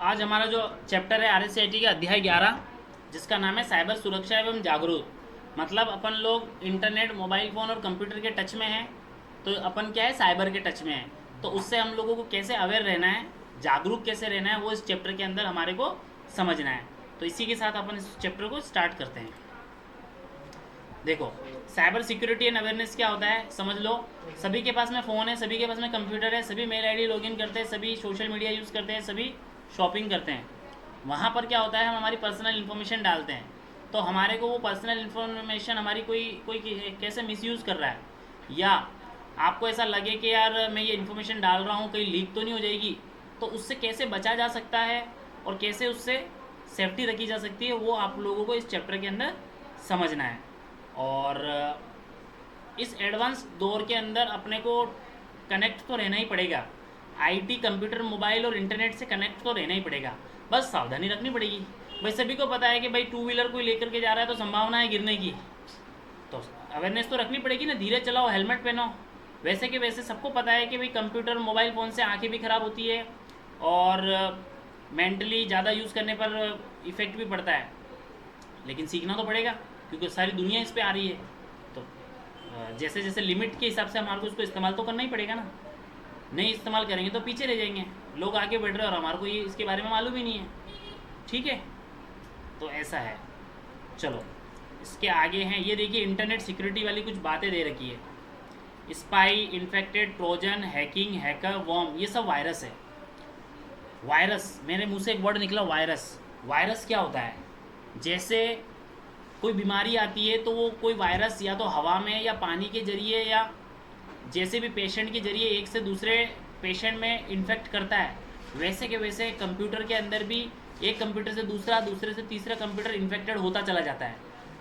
आज हमारा जो चैप्टर है RSCIT का अध्याय 11, जिसका नाम है साइबर सुरक्षा एवं जागरूक। मतलब अपन लोग इंटरनेट, मोबाइल फ़ोन और कंप्यूटर के टच में हैं, तो अपन क्या है, साइबर के टच में है। तो उससे हम लोगों को कैसे अवेयर रहना है, जागरूक कैसे रहना है, वो इस चैप्टर के अंदर हमारे को समझना है। तो इसी के साथ अपन इस चैप्टर को स्टार्ट करते हैं। देखो, साइबर सिक्योरिटी एंड अवेयरनेस क्या होता है, समझ लो। सभी के पास में फ़ोन है, सभी के पास में कंप्यूटर है, सभी मेल आईडी लॉगिन करते हैं, सभी सोशल मीडिया यूज़ करते हैं, सभी शॉपिंग करते हैं। वहाँ पर क्या होता है, हम हमारी पर्सनल इन्फॉर्मेशन डालते हैं। तो हमारे को वो पर्सनल इन्फॉर्मेशन हमारी कोई कोई कैसे मिसयूज़ कर रहा है, या आपको ऐसा लगे कि यार मैं ये इन्फॉर्मेशन डाल रहा हूँ, कहीं लीक तो नहीं हो जाएगी, तो उससे कैसे बचा जा सकता है और कैसे उससे सेफ्टी रखी जा सकती है, वो आप लोगों को इस चैप्टर के अंदर समझना है। और इस एडवांस दौर के अंदर अपने को कनेक्ट तो रहना ही पड़ेगा। आईटी, कंप्यूटर, मोबाइल और इंटरनेट से कनेक्ट तो रहना ही पड़ेगा। बस सावधानी रखनी पड़ेगी। भाई सभी को पता है कि भाई टू व्हीलर कोई लेकर के जा रहा है तो संभावना है गिरने की, तो अवेयरनेस तो रखनी पड़ेगी ना। धीरे चलाओ, हेलमेट पहनो। वैसे कि वैसे सबको पता है कि भाई कंप्यूटर, मोबाइल फ़ोन से आंखें भी ख़राब होती है और मेंटली ज़्यादा यूज़ करने पर इफ़ेक्ट भी पड़ता है। लेकिन सीखना तो पड़ेगा, क्योंकि सारी दुनिया इस पर आ रही है। तो जैसे जैसे लिमिट के हिसाब से हमारे को इसको इस्तेमाल तो करना ही पड़ेगा ना। नहीं इस्तेमाल करेंगे तो पीछे रह जाएंगे, लोग आगे बढ़ रहे हैं और हमारे को ये इसके बारे में मालूम ही नहीं है। ठीक है, तो ऐसा है। चलो इसके आगे हैं, ये देखिए इंटरनेट सिक्योरिटी वाली कुछ बातें दे रखी है। Spy, infected, trojan, hacking, hacker, worm, ये सब वायरस है। वायरस, मेरे मुंह से एक वर्ड निकला, वायरस। वायरस क्या होता है, जैसे कोई बीमारी आती है तो वो कोई वायरस या तो हवा में या पानी के जरिए या जैसे भी पेशेंट के जरिए एक से दूसरे पेशेंट में इन्फेक्ट करता है, वैसे के वैसे कंप्यूटर के अंदर भी एक कंप्यूटर से दूसरा, दूसरे से तीसरा कंप्यूटर इन्फेक्टेड होता चला जाता है।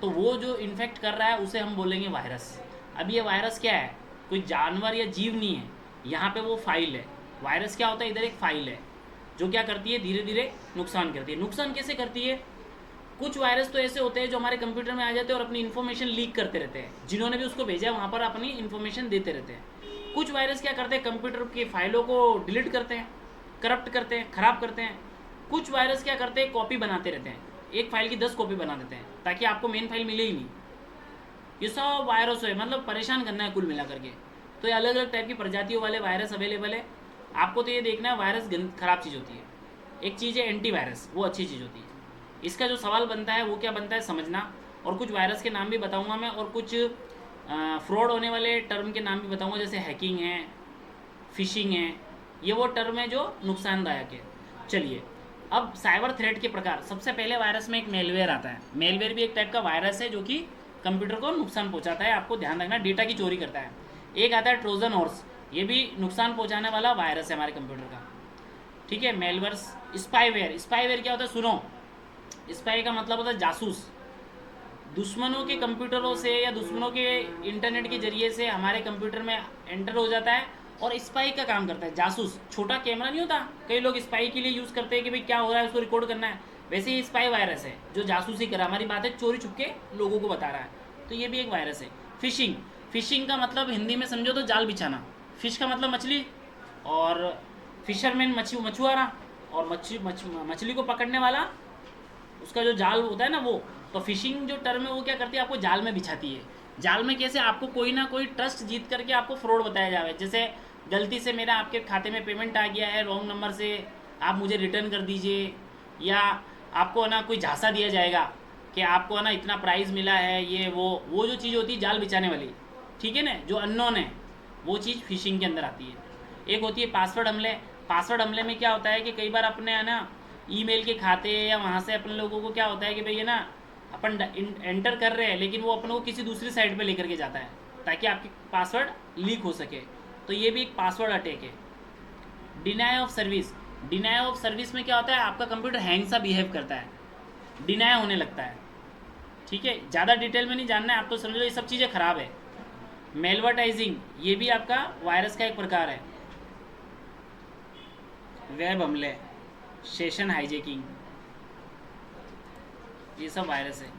तो वो जो इन्फेक्ट कर रहा है उसे हम बोलेंगे वायरस। अब ये वायरस क्या है, कोई जानवर या जीव नहीं है, यहाँ पे वो फाइल है। वायरस क्या होता है, इधर एक फाइल है जो क्या करती है, धीरे धीरे नुकसान करती है। नुकसान कैसे करती है, कुछ वायरस तो ऐसे होते हैं जो हमारे कंप्यूटर में आ जाते हैं और अपनी इन्फॉर्मेशन लीक करते रहते हैं, जिन्होंने भी उसको भेजा है वहाँ पर अपनी इन्फॉर्मेशन देते रहते हैं। कुछ वायरस क्या करते हैं, कंप्यूटर की फाइलों को डिलीट करते हैं, करप्ट करते हैं, ख़राब करते हैं। कुछ वायरस क्या करते हैं, कॉपी बनाते रहते हैं, एक फाइल की 10 कॉपी बना देते हैं ताकि आपको मेन फाइल मिले ही नहीं। ये सब वायरस है, मतलब परेशान करना है कुल मिला करके। तो ये अलग अलग टाइप की प्रजातियों वाले वायरस अवेलेबल है। आपको तो ये देखना है वायरस ख़राब चीज़ होती है। एक चीज़ है एंटीवायरस, वो अच्छी चीज़ होती है। इसका जो सवाल बनता है वो क्या बनता है समझना, और कुछ वायरस के नाम भी बताऊंगा मैं, और कुछ फ्रॉड होने वाले टर्म के नाम भी बताऊंगा, जैसे हैकिंग है, फिशिंग है। ये वो टर्म है जो नुकसानदायक है। चलिए, अब साइबर थ्रेट के प्रकार। सबसे पहले वायरस में एक मेलवेयर आता है। मेलवेयर भी एक टाइप का वायरस है जो कि कंप्यूटर को नुकसान पहुंचाता है। आपको ध्यान रखना, डेटा की चोरी करता है। एक आता है ट्रोजन हॉर्स, ये भी नुकसान पहुंचाने वाला वायरस है हमारे कंप्यूटर का। ठीक है, मेलवर्स। स्पाईवेयर, स्पाईवेयर क्या होता है, सुनो। स्पाई का मतलब होता है जासूस। दुश्मनों के कंप्यूटरों से या दुश्मनों के इंटरनेट के जरिए से हमारे कंप्यूटर में एंटर हो जाता है और स्पाई का काम करता है। जासूस, छोटा कैमरा नहीं होता, कई लोग स्पाई के लिए यूज़ करते हैं कि भाई क्या हो रहा है उसको रिकॉर्ड करना है। वैसे ही स्पाई वायरस है जो जासूसी कर रहा है, हमारी बातें चोरी छुपके लोगों को बता रहा है। तो ये भी एक वायरस है। फिशिंग, फिशिंग का मतलब हिंदी में समझो तो जाल बिछाना। फिश का मतलब मछली, और फिशरमैन मछुआरा, और मछली को पकड़ने वाला, उसका जो जाल होता है ना वो। तो फिशिंग जो टर्म है वो क्या करती है, आपको जाल में बिछाती है। जाल में कैसे, आपको कोई ना कोई ट्रस्ट जीत करके आपको फ्रॉड बताया जाए। जैसे गलती से मेरा आपके खाते में पेमेंट आ गया है रॉन्ग नंबर से, आप मुझे रिटर्न कर दीजिए। या आपको ना कोई झांसा दिया जाएगा कि आपको ना इतना प्राइज़ मिला है, ये वो जो चीज़ होती है जाल बिछाने वाली, ठीक है ना, जो अननोन है, वो चीज़ फिशिंग के अंदर आती है। एक होती है पासवर्ड हमले। पासवर्ड हमले में क्या होता है कि कई बार अपने है ना ईमेल के खाते या वहाँ से अपन लोगों को क्या होता है कि भाई ये ना अपन एंटर कर रहे हैं, लेकिन वो अपन को किसी दूसरी साइट पे लेकर के जाता है ताकि आपकी पासवर्ड लीक हो सके। तो ये भी एक पासवर्ड अटैक है। Deny of service. Deny of service में क्या होता है, आपका कंप्यूटर हैंग सा बिहेव करता है, डिनाई होने लगता है। ठीक है, ज़्यादा डिटेल में नहीं जानना है, आप तो समझ लो ये सब चीज़ें ख़राब है। मेलवर्टाइजिंग, ये भी आपका वायरस का एक प्रकार है। वेब हमले, सेशन हाईजैकिंग, ये सब वायरस है।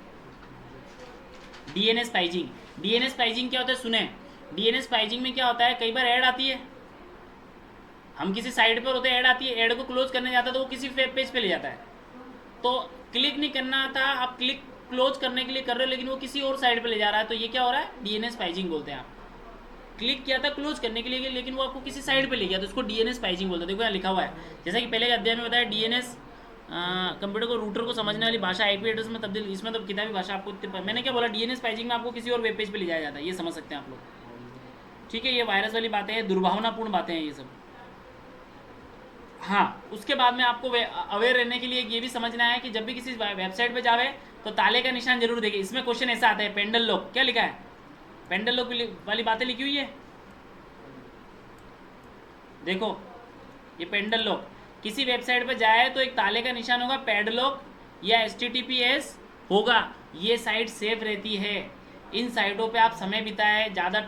डीएनएस पाइजिंग। डीएनएस पाइजिंग क्या होता है, सुने। डीएनएस पाइजिंग में क्या होता है, कई बार ऐड आती है, हम किसी साइट पर होते ऐड आती है, ऐड को क्लोज करने जाता है तो वो किसी वेब पेज पे ले जाता है, तो क्लिक नहीं करना था, आप क्लिक क्लोज करने के लिए कर रहे हो लेकिन वो किसी और साइड पे ले जा रहा है, तो ये क्या हो रहा है, डीएनएस पैचिंग बोलते हैं। आप क्लिक किया था क्लोज करने के लिए लेकिन वो आपको किसी साइड पे ले गया, तो उसको डीएनएस पैचिंग बोलते हैं। देखो यहाँ लिखा हुआ है, जैसा कि पहले के अध्याय में बताया, डीएनएस कंप्यूटर को रूटर को समझने वाली भाषा आईपी एड्रेस में तब्दील, इसमें तो किताबी भाषा आपको, मैंने क्या बोला, डीएनएस पैचिंग में आपको किसी और वेब पेज पे ले जाया जाता है, ये समझ सकते हैं आप लोग। ठीक है, ये वायरस वाली बातें हैं, दुर्भावनापूर्ण बातें हैं ये सब। हाँ, उसके बाद में आपको अवेयर रहने के लिए ये भी समझना है कि जब भी किसी वेबसाइट पे जावे तो ताले का निशान जरूर देखे। इसमें क्वेश्चन ऐसा आता है, पेंडल लॉक, क्या लिखा है, पेंडल लॉक वाली बातें लिखी हुई है, देखो ये पेंडल लॉक, किसी वेबसाइट पे जाए तो एक ताले का निशान होगा, पैडलॉक या HTTPS होगा, ये साइट सेफ रहती है। इन साइटों पे आप समय बिताएं, ज़्यादा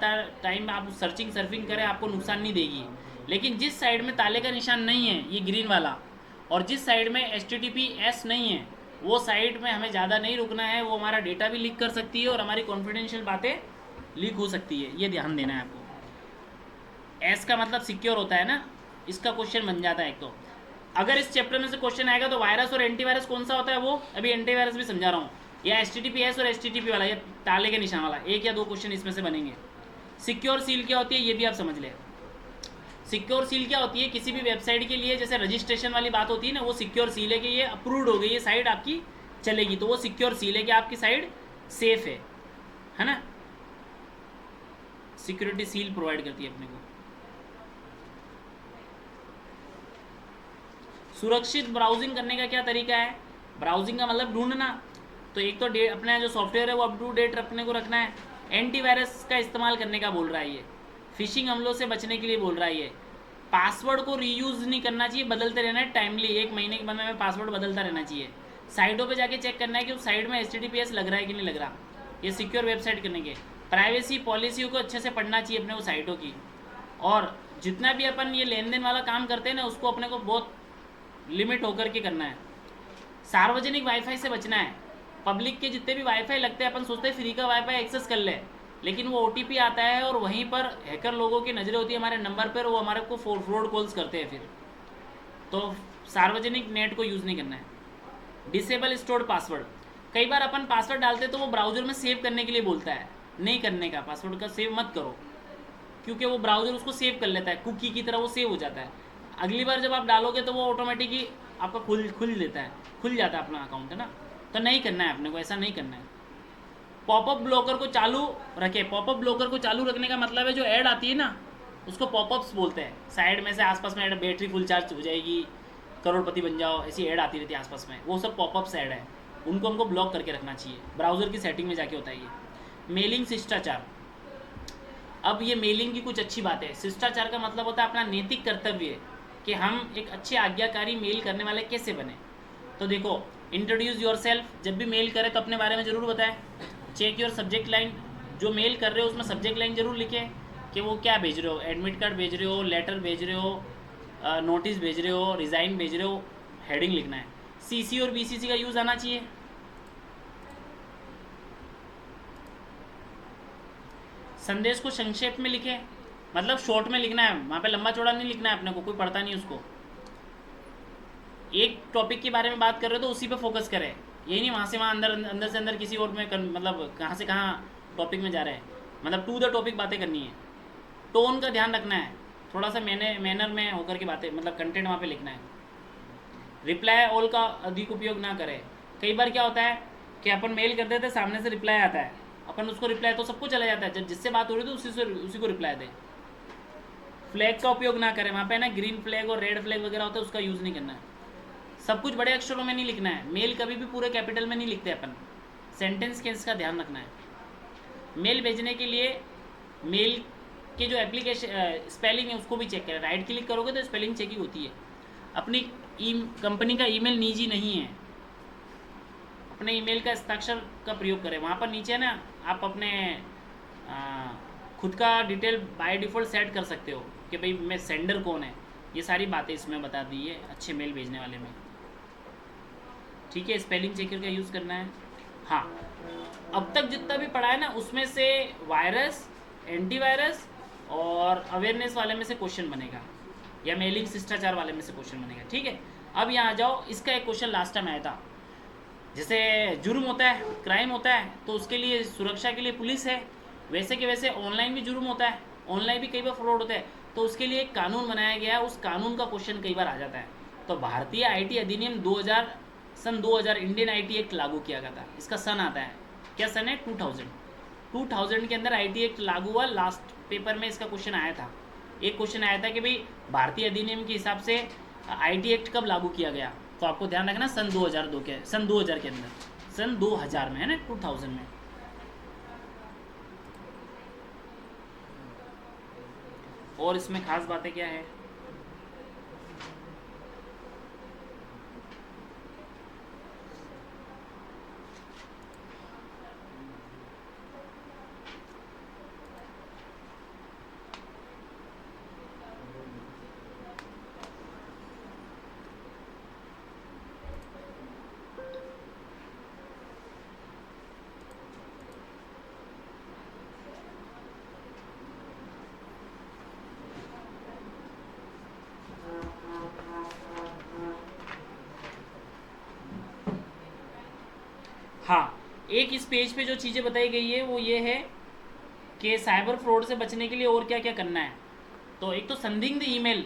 टाइम आप सर्फिंग करें, आपको नुकसान नहीं देगी। लेकिन जिस साइड में ताले का निशान नहीं है, ये ग्रीन वाला, और जिस साइड में HTTPS नहीं है, वो साइट में हमें ज़्यादा नहीं रुकना है, वो हमारा डेटा भी लीक कर सकती है और हमारी कॉन्फिडेंशियल बातें लीक हो सकती है, ये ध्यान देना है आपको। एस का मतलब सिक्योर होता है ना, इसका क्वेश्चन बन जाता है एक। तो अगर इस चैप्टर में से क्वेश्चन आएगा तो वायरस और एंटीवायरस कौन सा होता है, वो अभी एंटीवायरस भी समझा रहा हूँ, या HTTPS और HTTP वाला, या ताले के निशान वाला, एक या दो क्वेश्चन इसमें से बनेंगे। सिक्योर सील क्या होती है ये भी आप समझ लें। सिक्योर सील क्या होती है, किसी भी वेबसाइट के लिए जैसे रजिस्ट्रेशन वाली बात होती है ना, वो सिक्योर सील है कि ये अप्रूव्ड हो गई, ये साइट आपकी चलेगी, तो वो सिक्योर सील है कि आपकी साइट सेफ है ना, सिक्योरिटी सील प्रोवाइड करती है अपने को। सुरक्षित ब्राउजिंग करने का क्या तरीका है, ब्राउजिंग का मतलब ढूंढना, तो एक तो अपना जो सॉफ्टवेयर है वो अप टू डेट अपने को रखना है। एंटीवायरस का इस्तेमाल करने का बोल रहा है ये, फिशिंग हमलों से बचने के लिए बोल रहा है ये। पासवर्ड को रीयूज़ नहीं करना चाहिए, बदलते रहना है टाइमली, 1 महीने के बाद में पासवर्ड बदलता रहना चाहिए। साइटों पे जाके चेक करना है कि उस साइट में HTTPS लग रहा है कि नहीं लग रहा, ये सिक्योर वेबसाइट करने के। प्राइवेसी पॉलिसियों को अच्छे से पढ़ना चाहिए अपने को साइटों की, और जितना भी अपन ये लेन देन वाला काम करते हैं ना, उसको अपने को बहुत लिमिट होकर के करना है। सार्वजनिक वाईफाई से बचना है, पब्लिक के जितने भी वाईफाई लगते हैं अपन सोचते हैं फ्री का वाईफाई एक्सेस कर ले, लेकिन वो OTP आता है और वहीं पर हैकर लोगों की नज़रें होती है हमारे नंबर पर, वो हमारे को फ्रॉड कॉल्स करते हैं फिर। तो सार्वजनिक नेट को यूज़ नहीं करना है। डिसेबल स्टोर्ड पासवर्ड, कई बार अपन पासवर्ड डालते तो वो ब्राउज़र में सेव करने के लिए बोलता है, नहीं करने का, पासवर्ड का सेव मत करो, क्योंकि वो ब्राउज़र उसको सेव कर लेता है, कुकी की तरह वो सेव हो जाता है। अगली बार जब आप डालोगे तो वो ऑटोमेटिकली आपका खुल देता है, खुल जाता है अपना अकाउंट, है ना, तो नहीं करना है अपने को, ऐसा नहीं करना है। पॉपअप ब्लॉकर को चालू रखे, पॉपअप ब्लॉकर को चालू रखने का मतलब है जो ऐड आती है ना, उसको पॉपअप्स बोलते हैं। साइड में से आसपास में ऐड, बैटरी फुल चार्ज हो जाएगी, करोड़पति बन जाओ, ऐसी ऐड आती रहती है आसपास में, वो सब पॉपअप्स ऐड है, उनको हमको ब्लॉक करके रखना चाहिए। ब्राउज़र की सेटिंग में जाके होता है ये। मेलिंग शिष्टाचार, अब ये मेलिंग की कुछ अच्छी बात है। शिष्टाचार का मतलब होता है अपना नैतिक कर्तव्य, कि हम एक अच्छे आज्ञाकारी मेल करने वाले कैसे बने। तो देखो, इंट्रोड्यूस योर सेल्फ, जब भी मेल करें तो अपने बारे में ज़रूर बताएं। चेक योर सब्जेक्ट लाइन, जो मेल कर रहे हो उसमें सब्जेक्ट लाइन जरूर लिखें कि वो क्या भेज रहे हो, एडमिट कार्ड भेज रहे हो, लेटर भेज रहे हो, नोटिस भेज रहे हो, रिज़ाइन भेज रहे हो, हेडिंग लिखना है। CC और BCC का यूज़ आना चाहिए। संदेश को संक्षेप में लिखें, मतलब शॉर्ट में लिखना है, वहाँ पे लंबा चौड़ा नहीं लिखना है अपने को, कोई पढ़ता नहीं उसको। एक टॉपिक के बारे में बात कर रहे हो तो उसी पे फोकस करें, यही नहीं वहाँ से वहाँ अंदर से अंदर किसी और में मतलब कहाँ से कहाँ टॉपिक में जा रहे हैं, मतलब टू द टॉपिक बातें करनी है। टोन का ध्यान रखना है, थोड़ा सा मैनर में होकर के बातें, मतलब कंटेंट वहाँ पे लिखना है। रिप्लाई ऑल का अधिक उपयोग ना करें। कई बार क्या होता है कि अपन मेल कर देते, सामने से रिप्लाई आता है, अपन उसको रिप्लाई तो सबको चला जाता है, जब जिससे बात हो रही है तो उसी को रिप्लाई दे। फ्लैग का उपयोग ना करें, वहाँ पे ना ग्रीन फ्लैग और रेड फ्लैग वगैरह होता है, उसका यूज़ नहीं करना है। सब कुछ बड़े अक्षरों में नहीं लिखना है, मेल कभी भी पूरे कैपिटल में नहीं लिखते अपन, सेंटेंस केस का ध्यान रखना है। मेल भेजने के लिए मेल के जो एप्लीकेशन स्पेलिंग है उसको भी चेक करें, राइट क्लिक करोगे तो स्पेलिंग चेकिंग होती है। अपनी कंपनी का ईमेल निजी नहीं है, अपने ईमेल का हस्ताक्षर का प्रयोग करें। वहाँ पर नीचे ना आप अपने खुद का डिटेल बाय डिफ़ॉल्ट सेट कर सकते हो कि भाई मैं सेंडर कौन है, ये सारी बातें इसमें बता दी है अच्छे मेल भेजने वाले में। ठीक है, स्पेलिंग चेकर का यूज़ करना है। हाँ, अब तक जितना भी पढ़ा है ना उसमें से वायरस, एंटीवायरस और अवेयरनेस वाले में से क्वेश्चन बनेगा। या मेलिंग शिष्टाचार वाले में से क्वेश्चन बनेगा, ठीक है। अब यहाँ आ जाओ, इसका एक क्वेश्चन लास्ट टाइम आया था, जैसे जुर्म होता है, क्राइम होता है, तो उसके लिए सुरक्षा के लिए पुलिस है, वैसे कि वैसे ऑनलाइन भी जुर्म होता है, ऑनलाइन भी कई बार फ्रॉड होता है, तो उसके लिए एक कानून बनाया गया है, उस कानून का क्वेश्चन कई बार आ जाता है। तो भारतीय आईटी अधिनियम 2000 सन 2000 इंडियन आईटी एक्ट लागू किया गया था, इसका सन आता है, क्या सन है, 2000 के अंदर आईटी एक्ट लागू हुआ। लास्ट पेपर में इसका क्वेश्चन आया था, एक क्वेश्चन आया था कि भाई भारतीय अधिनियम के हिसाब से आईटी एक्ट कब लागू किया गया, तो आपको ध्यान रखना सन 2002 के, सन 2000 के अंदर, सन 2000 में है ना, 2000 में। और इसमें खास बातें क्या है, हाँ, एक इस पेज पे जो चीज़ें बताई गई है वो ये है कि साइबर फ्रॉड से बचने के लिए और क्या क्या करना है। तो एक तो संदिग्ध ईमेल,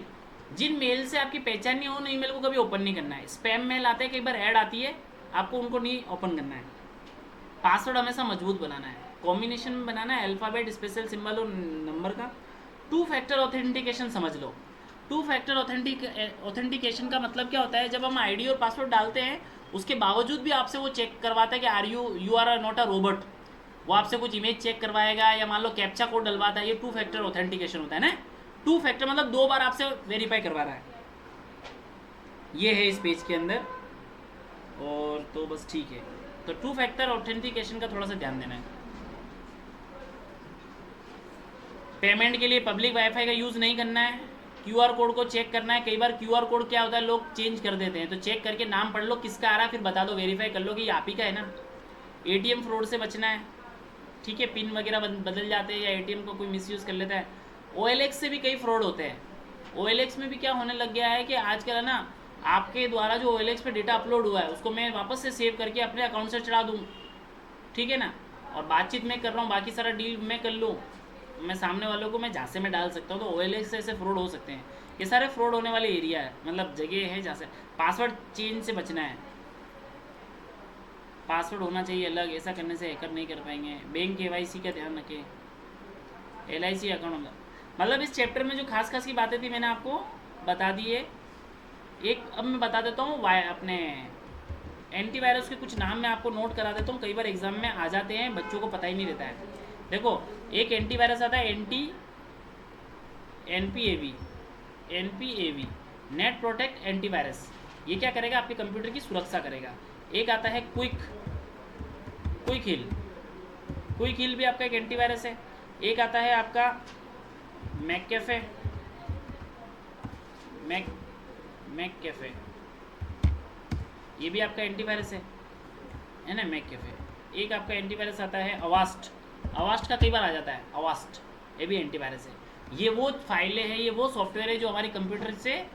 जिन मेल से आपकी पहचान नहीं हो उन ईमेल को कभी ओपन नहीं करना है। स्पैम मेल आते हैं, कई बार ऐड आती है, आपको उनको नहीं ओपन करना है। पासवर्ड हमेशा मजबूत बनाना है, कॉम्बिनेशन में बनाना है, अल्फ़ाबेट, स्पेशल सिंबल और नंबर का। 2 फैक्टर ऑथेंटिकेशन समझ लो। 2 फैक्टर ऑथेंटिकेशन का मतलब क्या होता है, जब हम आईडी और पासवर्ड डालते हैं उसके बावजूद भी आपसे वो चेक करवाता है कि you are not a robot. वो आपसे कुछ इमेज चेक करवाएगा या मान लो कैप्चा कोड डलवाता है, ये 2 फैक्टर ऑथेंटिकेशन होता है ना। 2 फैक्टर मतलब 2 बार आपसे वेरीफाई करवा रहा है, ये है इस पेज के अंदर। और तो बस ठीक है, तो 2 फैक्टर ऑथेंटिकेशन का थोड़ा सा ध्यान देना है। पेमेंट के लिए पब्लिक वाईफाई का यूज़ नहीं करना है। क्यूआर कोड को चेक करना है, कई बार क्यूआर कोड क्या होता है लोग चेंज कर देते हैं, तो चेक करके नाम पढ़ लो किसका आ रहा है, फिर बता दो, वेरीफाई कर लो कि ये आप ही का है ना। एटीएम फ्रॉड से बचना है, ठीक है, पिन वगैरह बदल जाते हैं या एटीएम को कोई मिसयूज़ कर लेता है। OLX से भी कई फ्रॉड होते हैं। OLX में भी क्या होने लग गया है कि आजकल है ना, आपके द्वारा जो OLX पे डेटा अपलोड हुआ है उसको मैं वापस से सेव करके अपने अकाउंट से चढ़ा दूँ, ठीक है ना, और बातचीत मैं कर रहा हूँ, बाकी सारा डील मैं कर लूँ, मैं सामने वालों को मैं झांसे में डाल सकता हूँ। तो OLX से ऐसे फ्रॉड हो सकते हैं। ये सारे फ्रॉड होने वाले एरिया है, मतलब जगह है जहाँ से पासवर्ड चेंज से बचना है। पासवर्ड होना चाहिए अलग, ऐसा करने से हैकर नहीं कर पाएंगे। बैंक KYC का ध्यान रखें, LIC अकाउंट होगा। मतलब इस चैप्टर में जो खास खास की बातें थी मैंने आपको बता दी है। एक अब मैं बता देता हूँ अपने एंटीवायरस के कुछ नाम मैं आपको नोट करा देता हूँ, कई बार एग्जाम में आ जाते हैं, बच्चों को पता ही नहीं रहता है। देखो, एक एंटीवायरस आता है NPAV, नेट प्रोटेक्ट एंटीवायरस। ये क्या करेगा, आपके कंप्यूटर की सुरक्षा करेगा। एक आता है क्विक हिल भी आपका एक एंटीवायरस है। एक आता है आपका मैककेफे, ये भी आपका एंटीवायरस है ना, मैककेफे। एक आपका एंटीवायरस आता है अवास्ट का कई बार आ जाता है, अवास्ट, ये भी एंटीवायरस है। ये वो फाइलें हैं, ये वो सॉफ्टवेयर है जो हमारे कंप्यूटर से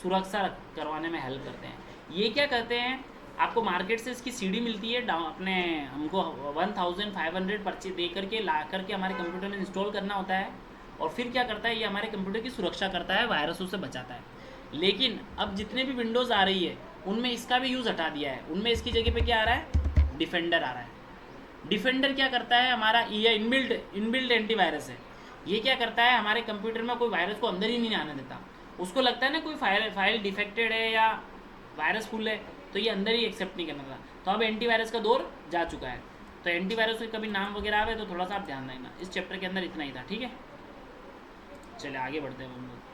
सुरक्षा करवाने में हेल्प करते हैं। ये क्या करते हैं, आपको मार्केट से इसकी CD मिलती है, अपने हमको 1500 पर्चे दे करके ला करके हमारे कंप्यूटर में इंस्टॉल करना होता है, और फिर क्या करता है, ये हमारे कंप्यूटर की सुरक्षा करता है, वायरसों से बचाता है। लेकिन अब जितने भी विंडोज़ आ रही है उनमें इसका भी यूज़ हटा दिया है, उनमें इसकी जगह पे क्या आ रहा है, डिफेंडर आ रहा है। डिफेंडर क्या करता है, हमारा ये इनबिल्ट एंटीवायरस है। ये क्या करता है, हमारे कंप्यूटर में कोई वायरस को अंदर ही नहीं आने देता। उसको लगता है ना कोई फाइल डिफेक्टेड है या वायरस फुल है, तो ये अंदर ही एक्सेप्ट नहीं करना था। तो अब एंटीवायरस का दौर जा चुका है। तो एंटीवायरस के कभी नाम वगैरह आवे तो थोड़ा सा आप ध्यान देना। इस चैप्टर के अंदर इतना ही था, ठीक है। चलिए आगे बढ़ते हैं हम लोग।